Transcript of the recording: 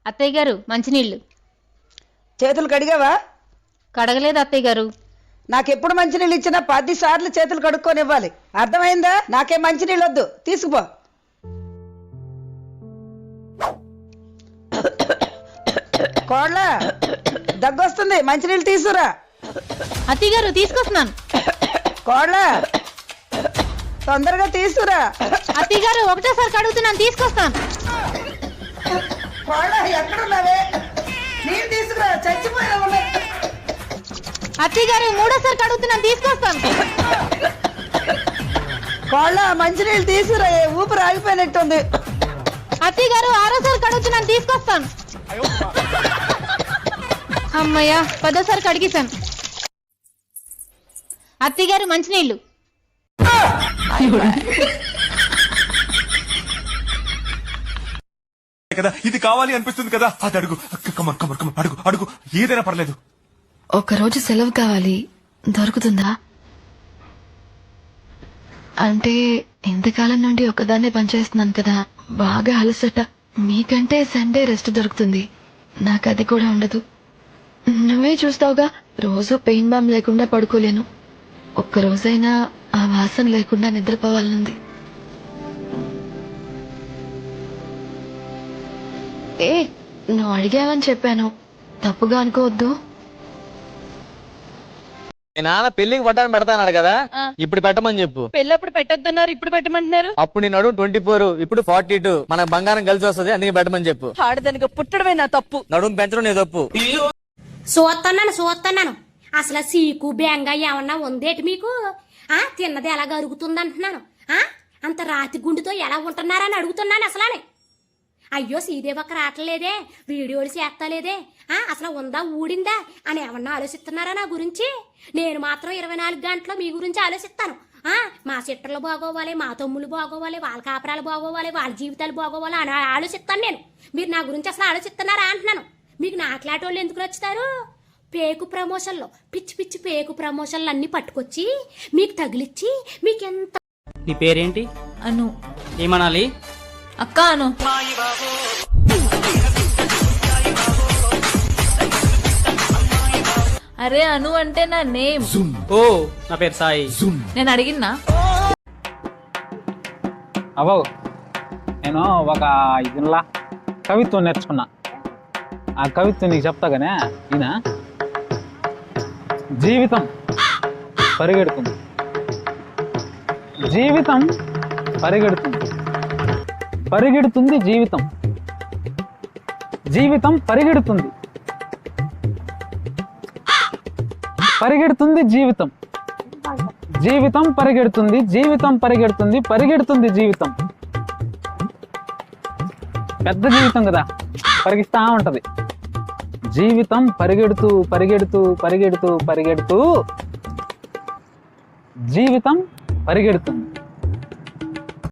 అత్తయ్య గారు మంచినీళ్ళు. చేతులు కడిగావా? కడగలేదు అత్తయ్య గారు. నాకెప్పుడు మంచినీళ్ళు ఇచ్చినా 10 సార్లు చేతులు కడుక్కొని ఇవ్వాలి, అర్థమైందా? నాకేం మంచినీళ్ళు వద్దు, తీసుకుపో. కోళ్ళ దగ్గొస్తుంది, మంచినీళ్ళు తీసుకురా. అత్తయ్య గారు తీసుకొస్తున్నాను. కోళ్ళ తొందరగా తీసుకురా. అత్తయ్య గారు ఒకటేసారి కడుగుతున్నాను, తీసుకొస్తాను. కోళ్ళ ఎక్కడున్నావే? నీళ్ళు తీసుకురా, చచ్చిపోయినా ఉన్నాయి. అత్తయ్య గారు మూడోసారి కడుగుతున్నాను, తీసుకొస్తాను. కోళ్ళ మంచినీళ్ళు తీసుకురా, ఊపిరి ఆగిపోయినట్టుంది. అత్తయ్య గారు ఆరోసారి కడుగుతున్నాను, తీసుకొస్తాను. అమ్మయ్య 10ఓసారి కడిగేశాను. అత్తయ్య గారు మంచినీళ్ళు. కదా ఇది కావాలి అనిపిస్తుంది కదా, అది అడుగు. కమన్ కమన్ కమన్, అడుగు అడుగు, ఏదైనా పర్లేదు. ఒకరోజు సెలవు కావాలి, దొరుకుతుందా? అంటే ఇంతకాలం నుండి ఒకదాన్నే పనిచేస్తున్నాను కదా, బాగా అలసట. మీకంటే సండే రెస్ట్ దొరుకుతుంది, నాకు అది కూడా ఉండదు. నువ్వే చూస్తావుగా, రోజు పెయిన్ బామ్ లేకుండా పడుకోలేను. ఒక్కరోజైనా ఆ వాసన లేకుండా నిద్రపోవాలనుంది. ఏ నువ్వు అడిగావని చెప్పాను, తప్పుగా అనుకోవద్దు. నాన్న పెళ్లికి పట్టాను పెడతాన్నాడు కదా, ఇప్పుడు పెట్టమని చెప్పు. పెళ్ళప్పుడు పెట్టొద్దన్నారు, ఇప్పుడు పెట్టమంటున్నారు. అప్పుడు నేను నడుము 24, ఇప్పుడు 42. మనకు బంగారం కలిసి వస్తుంది, అందుకే పెట్టమని చెప్పు. ఆడదానికి పుట్టడమే నా తప్పు, నడుము పెంచడం నీ తప్పు. చూస్తున్నాను అసలు సీకు బెంగ ఏమన్నా ఉందేటి మీకు? తిన్నది ఎలా అరుగుతుంది అంటున్నాను. అంత రాతి గుండుతో ఎలా ఉంటున్నారని అడుగుతున్నాను అసలని. అయ్యో శ్రీదేవక్క రావట్లేదే, వీడియోలు చేస్తలేదే, అసలు ఉందా ఊడిందా అని ఏమన్నా ఆలోచిస్తున్నారా నా గురించి? నేను మాత్రం 24 గంటలు మీ గురించి ఆలోచిస్తాను. మా సిట్టర్లు బాగోవాలి, మా తమ్ముళ్ళు బాగోవాలి, వాళ్ళ కాపురాలు బాగోవాలి, వాళ్ళ జీవితాలు బాగోవాలి అని ఆలోచిస్తాను నేను. మీరు నా గురించి అసలు ఆలోచిస్తున్నారా అంటున్నాను. మీకు నాట్లాటోళ్ళు ఎందుకు నచ్చుతారు? పేకు ప్రమోషన్లో పిచ్చి పిచ్చి పేకు ప్రమోషన్లు అన్ని పట్టుకొచ్చి మీకు తగిలిచ్చి మీకెంత. నీ పేరేంటి? అను. ఏమనాలి? అక్క అను. అరే అను అంటే నా నేమ్. ఓ నా పేరు సాయి. నేను అడిగినా అవో నేను ఒక 5 నెలల కవిత్వం నేర్చుకున్నా. ఆ కవిత్వం నీకు చెప్తాగానే ఈయన జీవితం పరిగెడుతుంది, జీవితం పరిగెడుతుంది, పరిగెడుతుంది జీవితం, జీవితం పరిగెడుతుంది, పరిగెడుతుంది జీవితం, జీవితం పరిగెడుతుంది, జీవితం పరిగెడుతుంది, పరిగెడుతుంది జీవితం. పెద్ద జీవితం కదా, పరిగిస్తా ఉంటది. జీవితం పరిగెడుతూ పరిగెడుతూ పరిగెడుతూ పరిగెడుతూ జీవితం పరిగెడుతుంది.